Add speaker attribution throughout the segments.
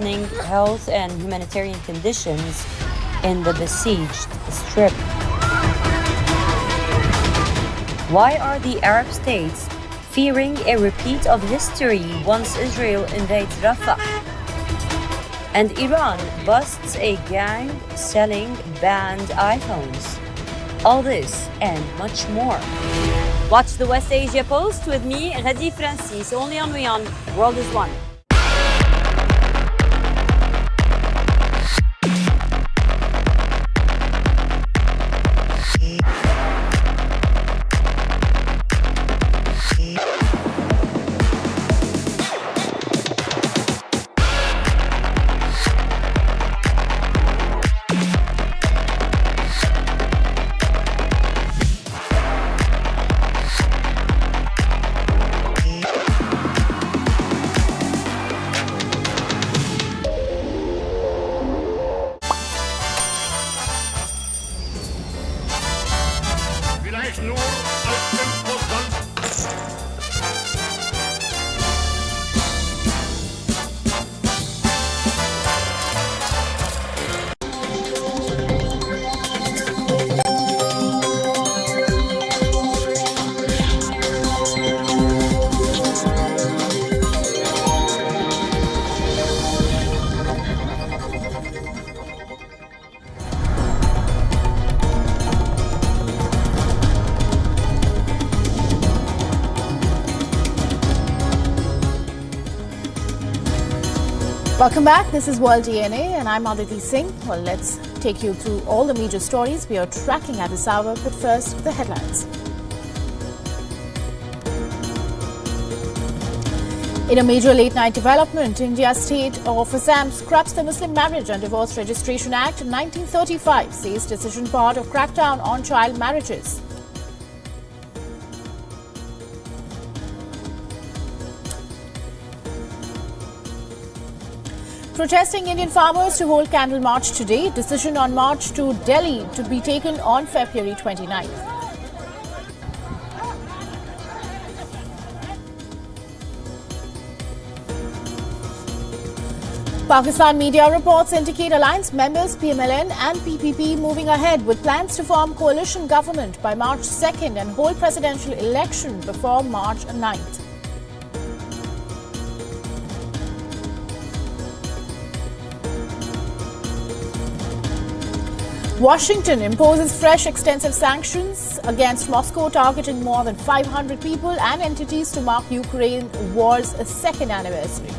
Speaker 1: worsening health and humanitarian conditions in the besieged Strip. Why are the Arab states fearing a repeat of history once Israel invades Rafah? And Iran busts a gang selling banned iPhones. All this and much more. Watch the West Asia Post with me, Radi Francis, only on WION. World is One.
Speaker 2: Welcome back. This is World DNA and I'm Aditi Singh. Well, let's take you through all the major stories we are tracking at this hour. But first, the headlines. In a major late-night development, India's state of Assam scraps the Muslim Marriage and Divorce Registration Act 1935, says decision part of crackdown on child marriages. Protesting Indian farmers to hold candle march today. Decision on march to Delhi to be taken on February 29th. Pakistan media reports indicate alliance members PMLN and PPP moving ahead with plans to form coalition government by March 2nd and hold presidential election before March 9th. Washington imposes fresh extensive sanctions against Moscow, targeting more than 500 people and entities to mark Ukraine war's second anniversary.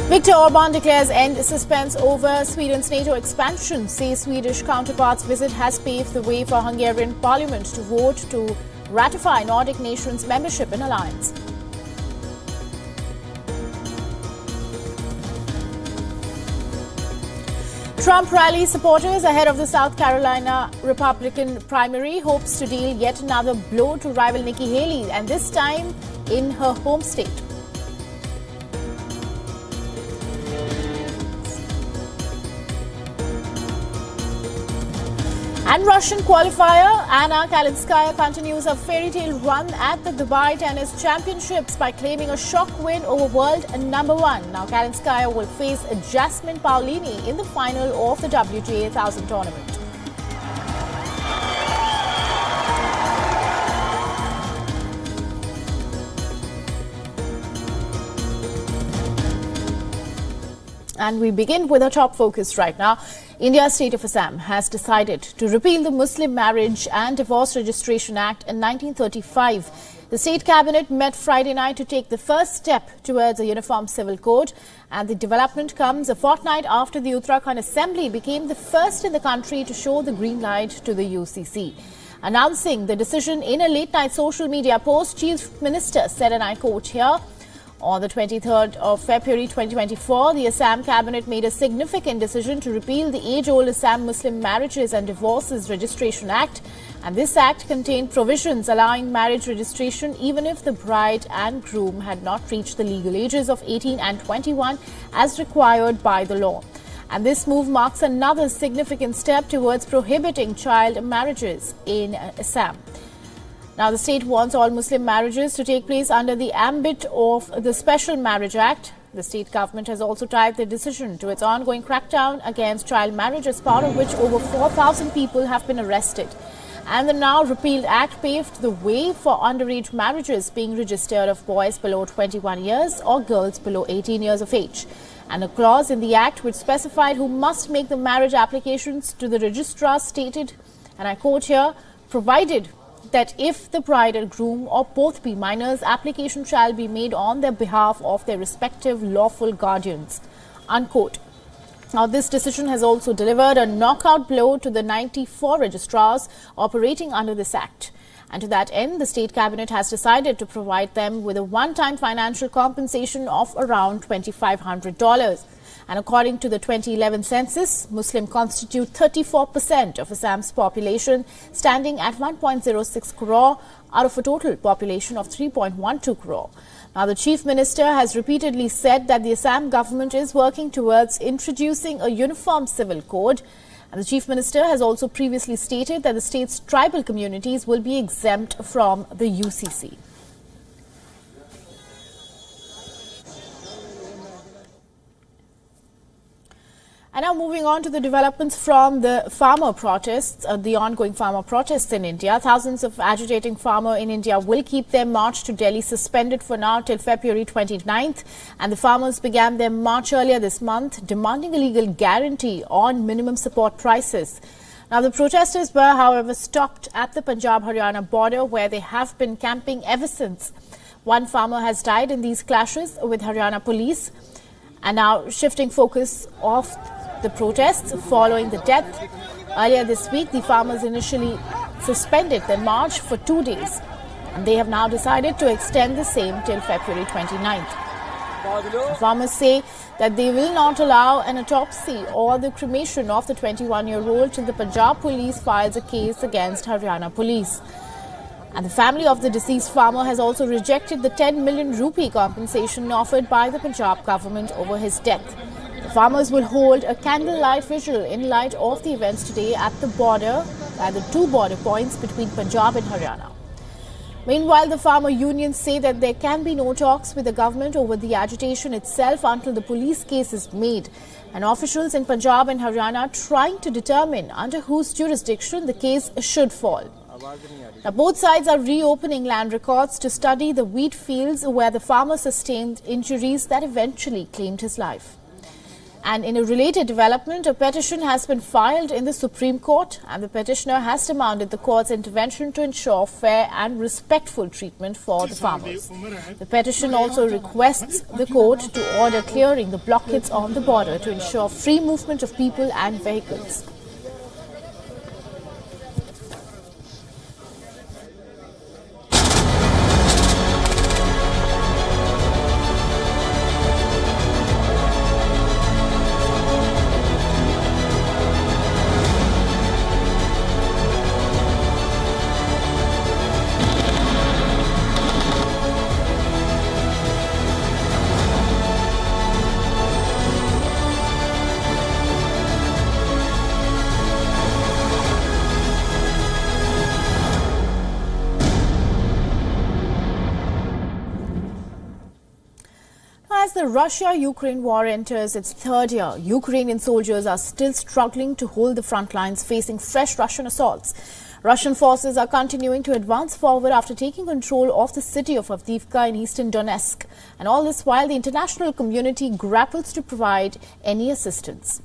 Speaker 2: Viktor Orban declares end suspense over Sweden's NATO expansion, says Swedish counterpart's visit has paved the way for Hungarian parliament to vote to ratify Nordic nations' membership in alliance. Trump rally supporters ahead of the South Carolina Republican primary, hopes to deal yet another blow to rival Nikki Haley, and this time in her home state. And Russian qualifier Anna Kalinskaya continues her fairy tale run at the Dubai Tennis Championships by claiming a shock win over world number one. Now Kalinskaya will face Jasmine Paolini in the final of the WTA 1000 tournament. And we begin with our top focus right now. India's state of Assam has decided to repeal the Muslim Marriage and Divorce Registration Act in 1935. The state cabinet met Friday night to take the first step towards a uniform civil code, and the development comes a fortnight after the Uttarakhand Assembly became the first in the country to show the green light to the UCC. Announcing the decision in a late-night social media post, Chief Minister said, and I quote here, on the 23rd of February 2024, the Assam cabinet made a significant decision to repeal the age-old Assam Muslim Marriages and Divorces Registration Act. And this act contained provisions allowing marriage registration even if the bride and groom had not reached the legal ages of 18 and 21 as required by the law. And this move marks another significant step towards prohibiting child marriages in Assam. Now, the state wants all Muslim marriages to take place under the ambit of the Special Marriage Act. The state government has also tied the decision to its ongoing crackdown against child marriage, as part of which over 4,000 people have been arrested. And the now repealed act paved the way for underage marriages being registered of boys below 21 years or girls below 18 years of age. And a clause in the act which specified who must make the marriage applications to the registrar stated, and I quote here, provided that if the bride and groom or both be minors, application shall be made on their behalf of their respective lawful guardians, unquote. Now, this decision has also delivered a knockout blow to the 94 registrars operating under this act. And to that end, the state cabinet has decided to provide them with a one-time financial compensation of around $2,500. And according to the 2011 census, Muslims constitute 34% of Assam's population, standing at 1.06 crore out of a total population of 3.12 crore. Now, the Chief Minister has repeatedly said that the Assam government is working towards introducing a uniform civil code. And the Chief Minister has also previously stated that the state's tribal communities will be exempt from the UCC. And now moving on to the developments from the farmer protests, the ongoing farmer protests in India. Thousands of agitating farmers in India will keep their march to Delhi suspended for now till February 29th. And the farmers began their march earlier this month, demanding a legal guarantee on minimum support prices. Now, the protesters were, however, stopped at the Punjab-Haryana border, where they have been camping ever since. One farmer has died in these clashes with Haryana police. And now shifting focus of the protests following the death. Earlier this week, the farmers initially suspended their march for 2 days, and they have now decided to extend the same till February 29th. The farmers say that they will not allow an autopsy or the cremation of the 21-year-old till the Punjab police files a case against Haryana police. And the family of the deceased farmer has also rejected the 10 million rupee compensation offered by the Punjab government over his death. The farmers will hold a candlelight vigil in light of the events today at the border, at the two border points between Punjab and Haryana. Meanwhile, the farmer unions say that there can be no talks with the government over the agitation itself until the police case is made. And officials in Punjab and Haryana are trying to determine under whose jurisdiction the case should fall. Now, both sides are reopening land records to study the wheat fields where the farmer sustained injuries that eventually claimed his life. And in a related development, a petition has been filed in the Supreme Court, and the petitioner has demanded the court's intervention to ensure fair and respectful treatment for the farmers. The petition also requests the court to order clearing the blockades on the border to ensure free movement of people and vehicles. As the Russia-Ukraine war enters its third year, Ukrainian soldiers are still struggling to hold the front lines, facing fresh Russian assaults. Russian forces are continuing to advance forward after taking control of the city of Avdiivka in eastern Donetsk. And all this while the international community grapples to provide any assistance.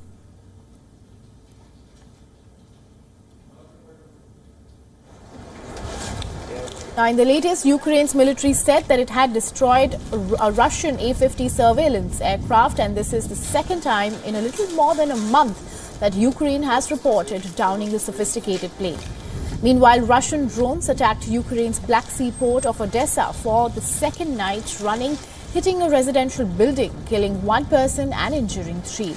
Speaker 2: Now, in the latest, Ukraine's military said that it had destroyed a Russian A-50 surveillance aircraft, and this is the second time in a little more than a month that Ukraine has reported downing the sophisticated plane. Meanwhile, Russian drones attacked Ukraine's Black Sea port of Odessa for the second night running, hitting a residential building, killing one person and injuring three.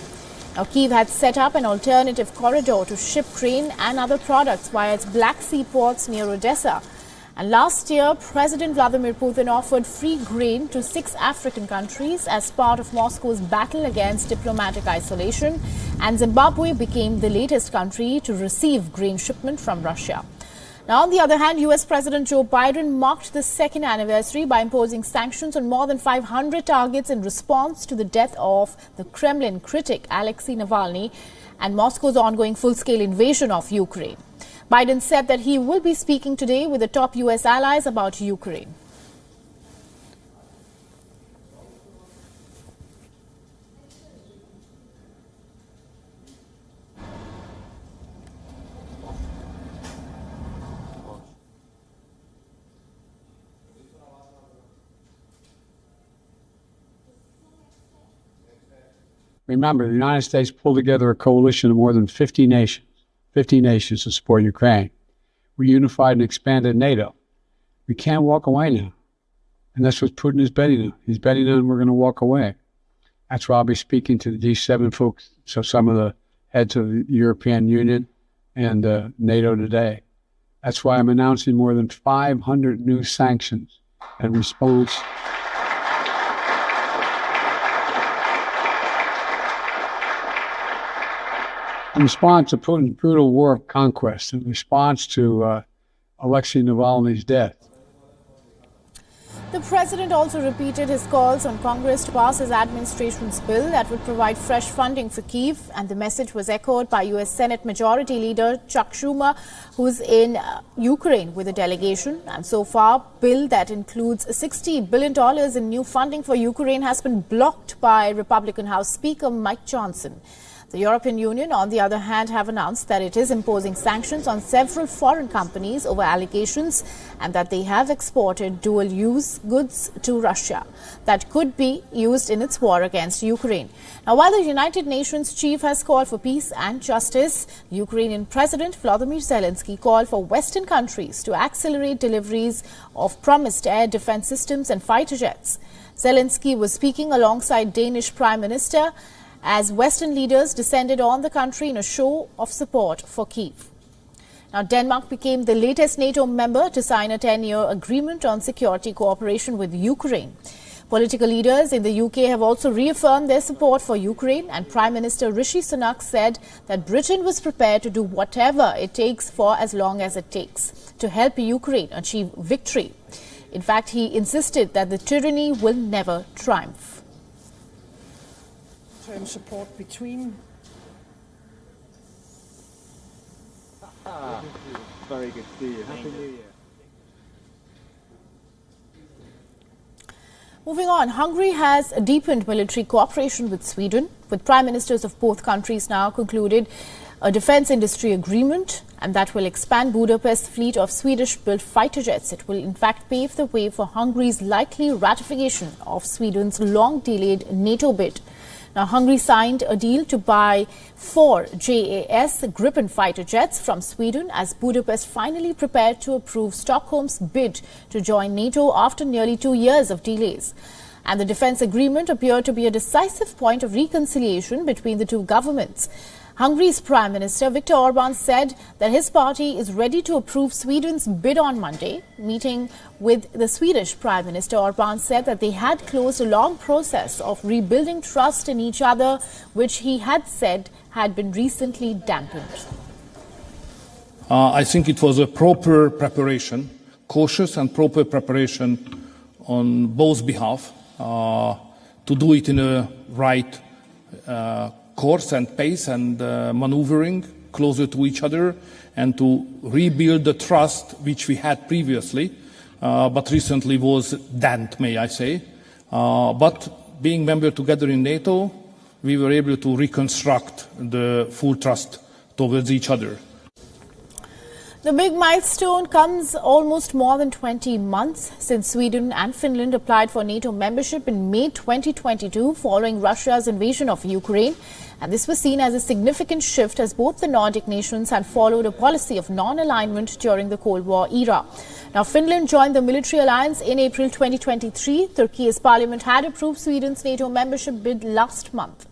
Speaker 2: Now, Kyiv had set up an alternative corridor to ship grain and other products via its Black Sea ports near Odessa. And last year, President Vladimir Putin offered free grain to 6 African countries as part of Moscow's battle against diplomatic isolation, and Zimbabwe became the latest country to receive grain shipment from Russia. Now, on the other hand, US President Joe Biden marked the second anniversary by imposing sanctions on more than 500 targets in response to the death of the Kremlin critic Alexei Navalny and Moscow's ongoing full-scale invasion of Ukraine. Biden said that he will be speaking today with the top US allies about Ukraine.
Speaker 3: Remember, the United States pulled together a coalition of more than 50 nations to support Ukraine. We unified and expanded NATO. We can't walk away now. And that's what Putin is betting on. He's betting on we're going to walk away. That's why I'll be speaking to the G7 folks, so some of the heads of the European Union and NATO today. That's why I'm announcing more than 500 new sanctions in response to Putin's brutal war of conquest, in response to Alexei Navalny's death.
Speaker 2: The president also repeated his calls on Congress to pass his administration's bill that would provide fresh funding for Kyiv, and the message was echoed by U.S. Senate Majority Leader Chuck Schumer, who's in Ukraine with a delegation. And so far, bill that includes $60 billion in new funding for Ukraine has been blocked by Republican House Speaker Mike Johnson. The European Union, on the other hand, have announced that it is imposing sanctions on several foreign companies over allegations and that they have exported dual-use goods to Russia that could be used in its war against Ukraine. Now, while the United Nations chief has called for peace and justice, Ukrainian President Volodymyr Zelensky called for Western countries to accelerate deliveries of promised air defense systems and fighter jets. Zelensky was speaking alongside Danish Prime Minister as Western leaders descended on the country in a show of support for Kyiv. Now, Denmark became the latest NATO member to sign a 10-year agreement on security cooperation with Ukraine. Political leaders in the UK have also reaffirmed their support for Ukraine, and Prime Minister Rishi Sunak said that Britain was prepared to do whatever it takes for as long as it takes to help Ukraine achieve victory. In fact, he insisted that the tyranny will never triumph.
Speaker 4: Support between.
Speaker 5: Very good to see you. Happy New Year.
Speaker 2: Moving on, Hungary has deepened military cooperation with Sweden, with prime ministers of both countries now concluded a defense industry agreement, and that will expand Budapest's fleet of Swedish-built fighter jets. It will in fact pave the way for Hungary's likely ratification of Sweden's long-delayed NATO bid. Now, Hungary signed a deal to buy 4 JAS Gripen fighter jets from Sweden as Budapest finally prepared to approve Stockholm's bid to join NATO after nearly 2 years of delays. And the defense agreement appeared to be a decisive point of reconciliation between the two governments. Hungary's Prime Minister Viktor Orban said that his party is ready to approve Sweden's bid on Monday. Meeting with the Swedish Prime Minister, Orban said that they had closed a long process of rebuilding trust in each other, which he had said had been recently dampened.
Speaker 6: I think it was a proper preparation, cautious and proper preparation on both behalf to do it in a right course and pace and maneuvering closer to each other and to rebuild the trust which we had previously, but recently was dent, may I say. But being member together in NATO, we were able to reconstruct the full trust towards each other.
Speaker 2: The big milestone comes almost more than 20 months since Sweden and Finland applied for NATO membership in May 2022 following Russia's invasion of Ukraine. And this was seen as a significant shift as both the Nordic nations had followed a policy of non-alignment during the Cold War era. Now, Finland joined the military alliance in April 2023. Turkey's parliament had approved Sweden's NATO membership bid last month.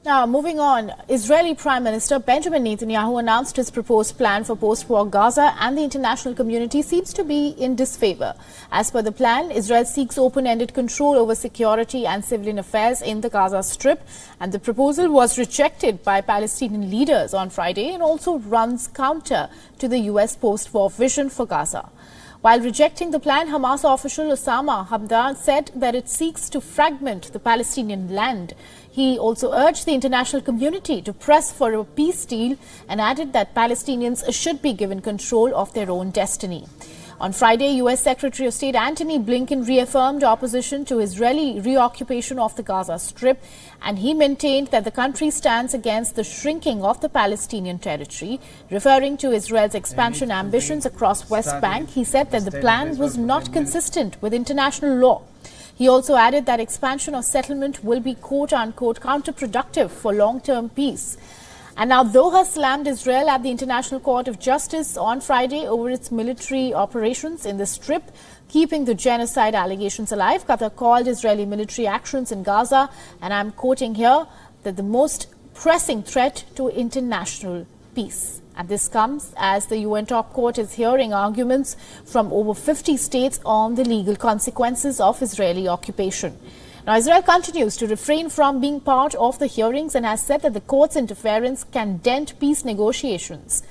Speaker 2: Now, moving on, Israeli Prime Minister Benjamin Netanyahu announced his proposed plan for post-war Gaza, and the international community seems to be in disfavor. As per the plan, Israel seeks open-ended control over security and civilian affairs in the Gaza Strip, and the proposal was rejected by Palestinian leaders on Friday and also runs counter to the U.S. post-war vision for Gaza. While rejecting the plan, Hamas official Osama Hamdan said that it seeks to fragment the Palestinian land. He also urged the international community to press for a peace deal and added that Palestinians should be given control of their own destiny. On Friday, U.S. Secretary of State Antony Blinken reaffirmed opposition to Israeli reoccupation of the Gaza Strip, and he maintained that the country stands against the shrinking of the Palestinian territory. Referring to Israel's expansion ambitions across West Bank, he said that the plan was not consistent with international law. He also added that expansion or settlement will be quote-unquote counterproductive for long-term peace. And now Doha slammed Israel at the International Court of Justice on Friday over its military operations in the Strip, keeping the genocide allegations alive. Qatar called Israeli military actions in Gaza, and I'm quoting here, that the most pressing threat to international peace. And this comes as the UN top court is hearing arguments from over 50 states on the legal consequences of Israeli occupation. Now, Israel continues to refrain from being part of the hearings and has said that the court's interference can dent peace negotiations.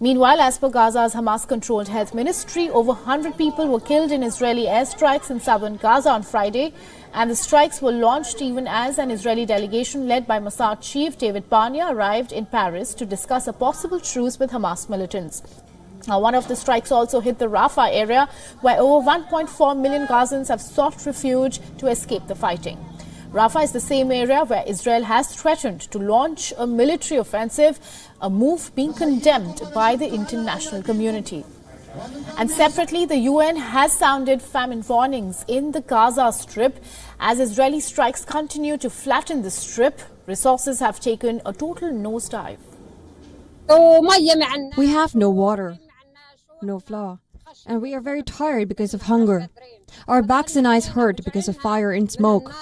Speaker 2: Meanwhile, as per Gaza's Hamas-controlled health ministry, over 100 people were killed in Israeli airstrikes in southern Gaza on Friday, and the strikes were launched even as an Israeli delegation led by Mossad chief David Barnea arrived in Paris to discuss a possible truce with Hamas militants. Now, one of the strikes also hit the Rafah area, where over 1.4 million Gazans have sought refuge to escape the fighting. Rafah is the same area where Israel has threatened to launch a military offensive, a move being condemned by the international community. And separately, the UN has sounded famine warnings in the Gaza Strip. As Israeli strikes continue to flatten the Strip, resources have taken a total nosedive.
Speaker 7: We have no water, no flour, and we are very tired because of hunger. Our backs and eyes hurt because of fire and smoke.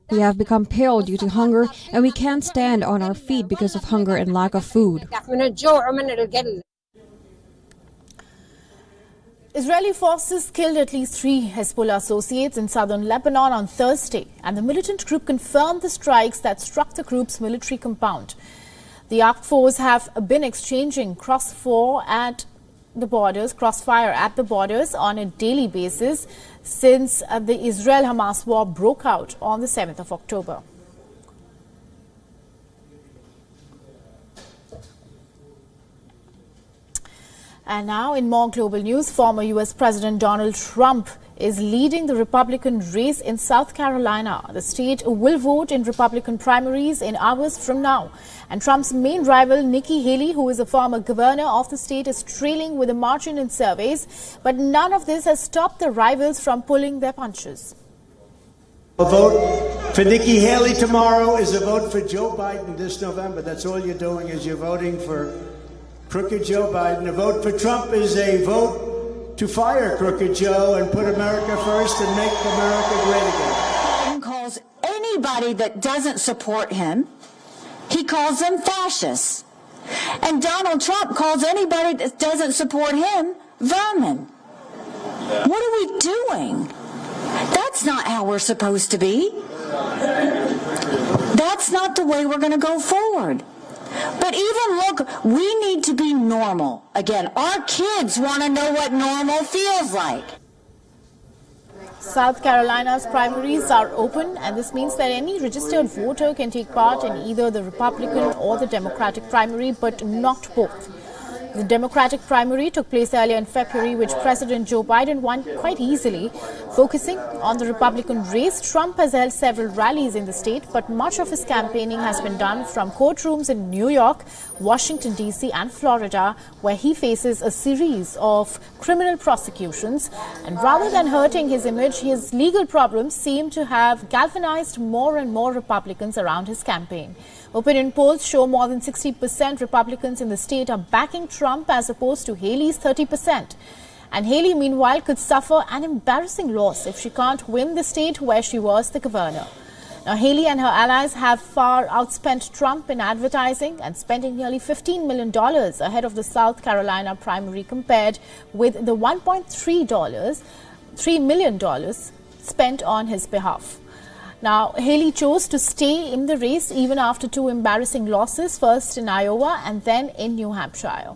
Speaker 7: We have become pale due to hunger, and we can't stand on our feet because of hunger and lack of food.
Speaker 2: Israeli forces killed at least 3 Hezbollah associates in southern Lebanon on Thursday, and the militant group confirmed the strikes that struck the group's military compound. The armed forces have been exchanging crossfire at the borders on a daily basis since the Israel-Hamas war broke out on the 7th of October. And now in more global news, former U.S. President Donald Trump is leading the Republican race in South Carolina. The state will vote in Republican primaries in hours from now. And Trump's main rival, Nikki Haley, who is a former governor of the state, is trailing with a margin in surveys. But none of this has stopped the rivals from pulling their punches.
Speaker 8: A vote for Nikki Haley tomorrow is a vote for Joe Biden this November. That's all you're doing, is you're voting for crooked Joe Biden. A vote for Trump is a vote to fire crooked Joe and put America first and make America great again.
Speaker 9: Biden calls anybody that doesn't support him, he calls them fascists. And Donald Trump calls anybody that doesn't support him vermin. What are we doing? That's not how we're supposed to be. That's not the way we're going to go forward. But even look, we need to be normal. Again, our kids want to know what normal feels like.
Speaker 2: South Carolina's primaries are open, and this means that any registered voter can take part in either the Republican or the Democratic primary, but not both. The Democratic primary took place earlier in February, which President Joe Biden won quite easily. Focusing on the Republican race, Trump has held several rallies in the state, but much of his campaigning has been done from courtrooms in New York, Washington, D.C. and Florida, where he faces a series of criminal prosecutions. And rather than hurting his image, his legal problems seem to have galvanized more and more Republicans around his campaign. Opinion polls show more than 60% Republicans in the state are backing Trump as opposed to Haley's 30%. And Haley, meanwhile, could suffer an embarrassing loss if she can't win the state where she was the governor. Now, Haley and her allies have far outspent Trump in advertising and spending nearly $15 million ahead of the South Carolina primary compared with the $1.3 million spent on his behalf. Now, Haley chose to stay in the race even after two embarrassing losses, first in Iowa and then in New Hampshire.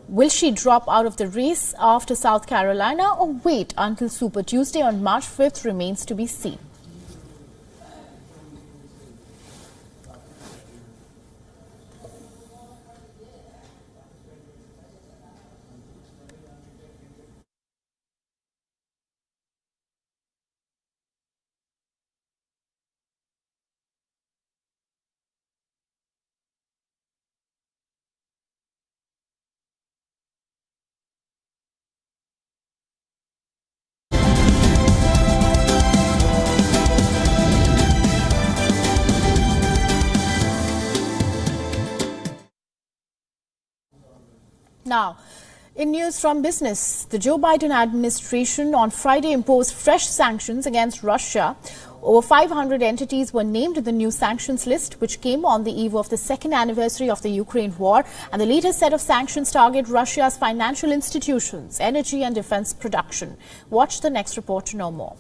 Speaker 2: Will she drop out of the race after South Carolina or wait until Super Tuesday on March 5th remains to be seen. Now, in news from business, the Joe Biden administration on Friday imposed fresh sanctions against Russia. Over 500 entities were named in the new sanctions list, which came on the eve of the second anniversary of the Ukraine war. And the latest set of sanctions target Russia's financial institutions, energy and defense production. Watch the next report to know more.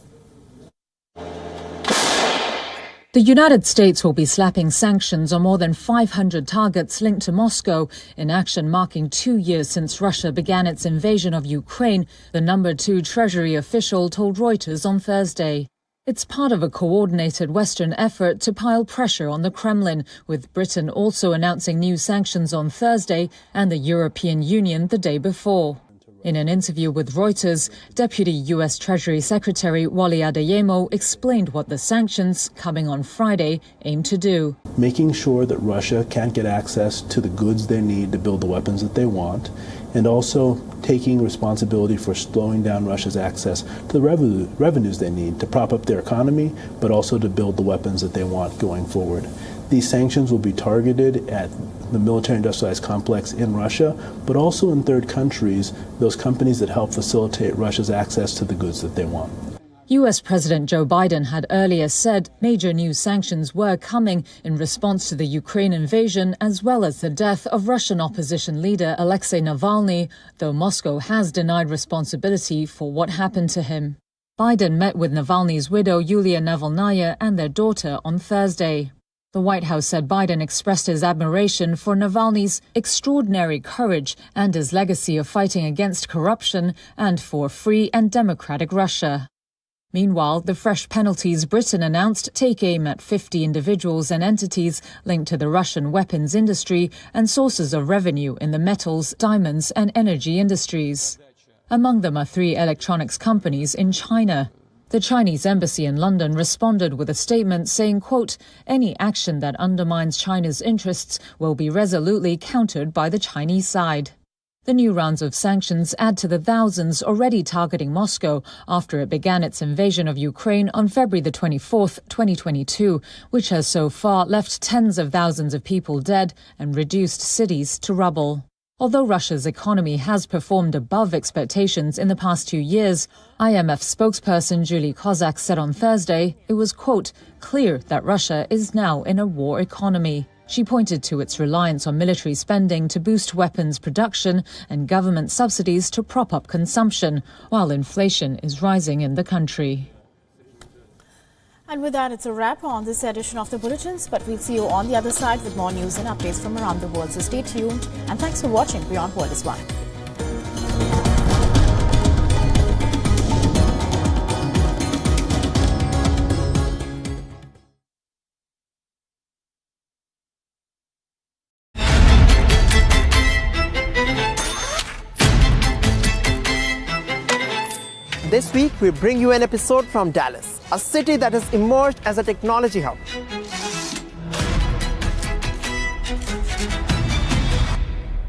Speaker 10: The United States will be slapping sanctions on more than 500 targets linked to Moscow in action marking 2 years since Russia began its invasion of Ukraine, the number 2 Treasury official told Reuters on Thursday. It's part of a coordinated Western effort to pile pressure on the Kremlin, with Britain also announcing new sanctions on Thursday and the European Union the day before. In an interview with Reuters, Deputy U.S. Treasury Secretary Wally Adeyemo explained what the sanctions, coming on Friday, aim to do.
Speaker 11: Making sure that Russia can't get access to the goods they need to build the weapons that they want, and also taking responsibility for slowing down Russia's access to the revenues they need to prop up their economy, but also to build the weapons that they want going forward. These sanctions will be targeted at the military-industrialized complex in Russia, but also in third countries, those companies that help facilitate Russia's access to the goods that they want.
Speaker 10: U.S. President Joe Biden had earlier said major new sanctions were coming in response to the Ukraine invasion, as well as the death of Russian opposition leader Alexei Navalny, though Moscow has denied responsibility for what happened to him. Biden met with Navalny's widow Yulia Navalnaya and their daughter on Thursday. The White House said Biden expressed his admiration for Navalny's extraordinary courage and his legacy of fighting against corruption and for free and democratic Russia. Meanwhile, the fresh penalties Britain announced take aim at 50 individuals and entities linked to the Russian weapons industry and sources of revenue in the metals, diamonds and energy industries. Among them are 3 electronics companies in China. The Chinese embassy in London responded with a statement saying, quote, "Any action that undermines China's interests will be resolutely countered by the Chinese side." The new rounds of sanctions add to the thousands already targeting Moscow after it began its invasion of Ukraine on February the 24th, 2022, which has so far left tens of thousands of people dead and reduced cities to rubble. Although Russia's economy has performed above expectations in the past 2 years, IMF spokesperson Julie Kozak said on Thursday it was, quote, "clear that Russia is now in a war economy." She pointed to its reliance on military spending to boost weapons production and government subsidies to prop up consumption, while inflation is rising in the country.
Speaker 2: And with that, it's a wrap on this edition of the Bulletins, but we'll see you on the other side with more news and updates from around the world. So stay tuned, and thanks for watching Beyond World is One.
Speaker 12: This week, we bring you an episode from Dallas, a city that has emerged as a technology hub.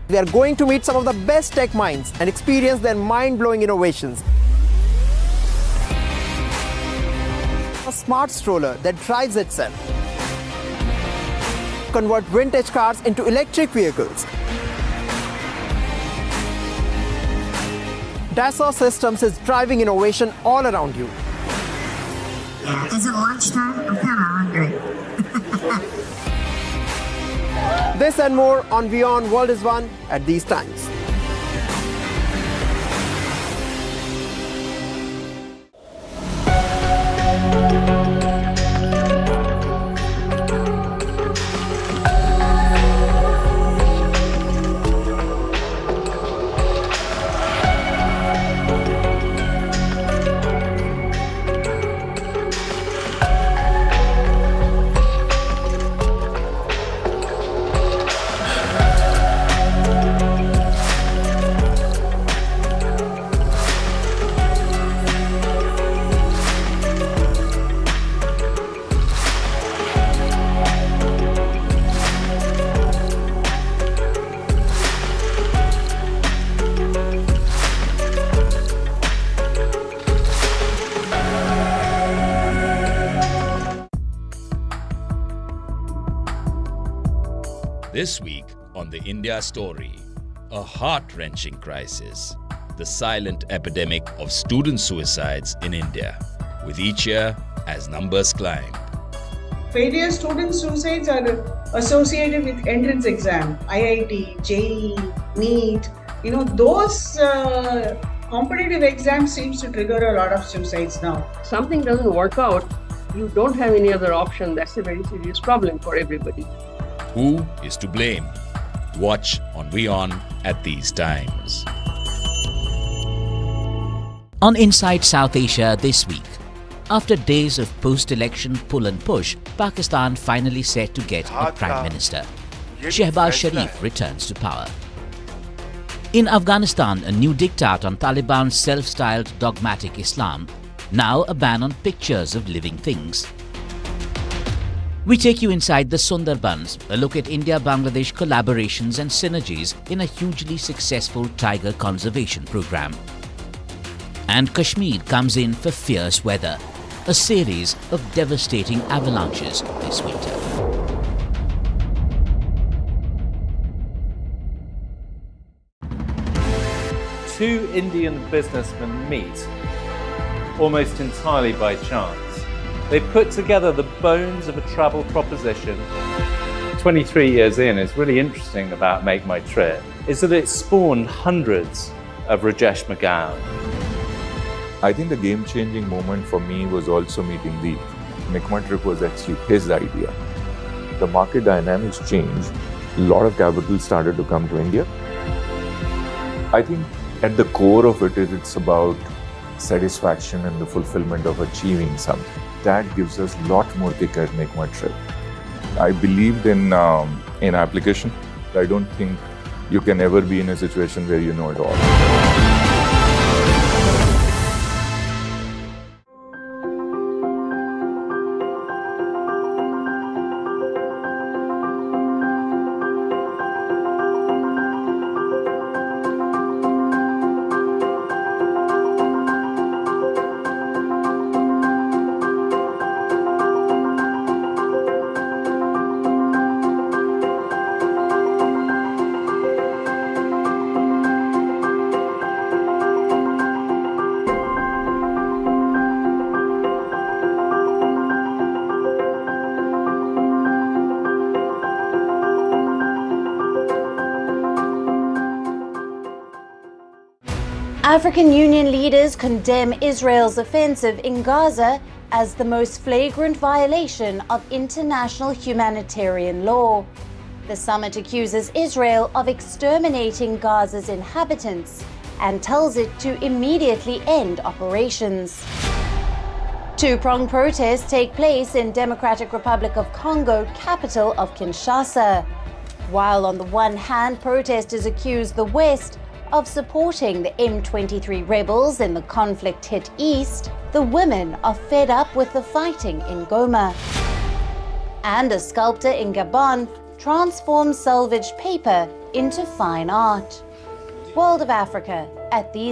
Speaker 12: We are going to meet some of the best tech minds and experience their mind-blowing innovations. A smart stroller that drives itself. Convert vintage cars into electric vehicles. Dassault Systems is driving innovation all around you.
Speaker 13: Yeah, is it lunchtime? I'm kind of hungry.
Speaker 12: This and more on WION World is One at these times.
Speaker 14: This week on the India Story, a heart-wrenching crisis, the silent epidemic of student suicides in India, with each year as numbers climb.
Speaker 4: Various student suicides are associated with entrance exam, IIT, JEE, NEET. Those competitive exams seems to trigger a lot of suicides now.
Speaker 15: Something doesn't work out, you don't have any other option. That's a very serious problem for everybody.
Speaker 14: Who is to blame? Watch on WION at these times.
Speaker 16: On Inside South Asia this week, after days of post-election pull and push, Pakistan finally set to get a Prime Minister. Shehbaz Sharif returns to power. In Afghanistan, a new diktat on Taliban's self-styled dogmatic Islam, now a ban on pictures of living things. We take you inside the Sundarbans, a look at India-Bangladesh collaborations and synergies in a hugely successful tiger conservation program. And Kashmir comes in for fierce weather, a series of devastating avalanches this winter.
Speaker 17: Two Indian businessmen meet almost entirely by chance. They put together the bones of a travel proposition. 23 years in, it's really interesting about Make My Trip, is that it spawned hundreds of Rajesh McGowan.
Speaker 18: I think the game-changing moment for me was also meeting Deep. Make My Trip was actually his idea. The market dynamics changed. A lot of capital started to come to India. I think at the core of it is it's about satisfaction and the fulfillment of achieving something. That gives us a lot more kick at Make My Trip. I believed in application. I don't think you can ever be in a situation where you know it all.
Speaker 19: African Union leaders condemn Israel's offensive in Gaza as the most flagrant violation of international humanitarian law. The summit accuses Israel of exterminating Gaza's inhabitants and tells it to immediately end operations. Two-pronged protests take place in Democratic Republic of Congo, capital of Kinshasa. While on the one hand, protesters accuse the West of supporting the M23 rebels in the conflict-hit East, the women are fed up with the fighting in Goma. And a sculptor in Gabon transforms salvaged paper into fine art. World of Africa at these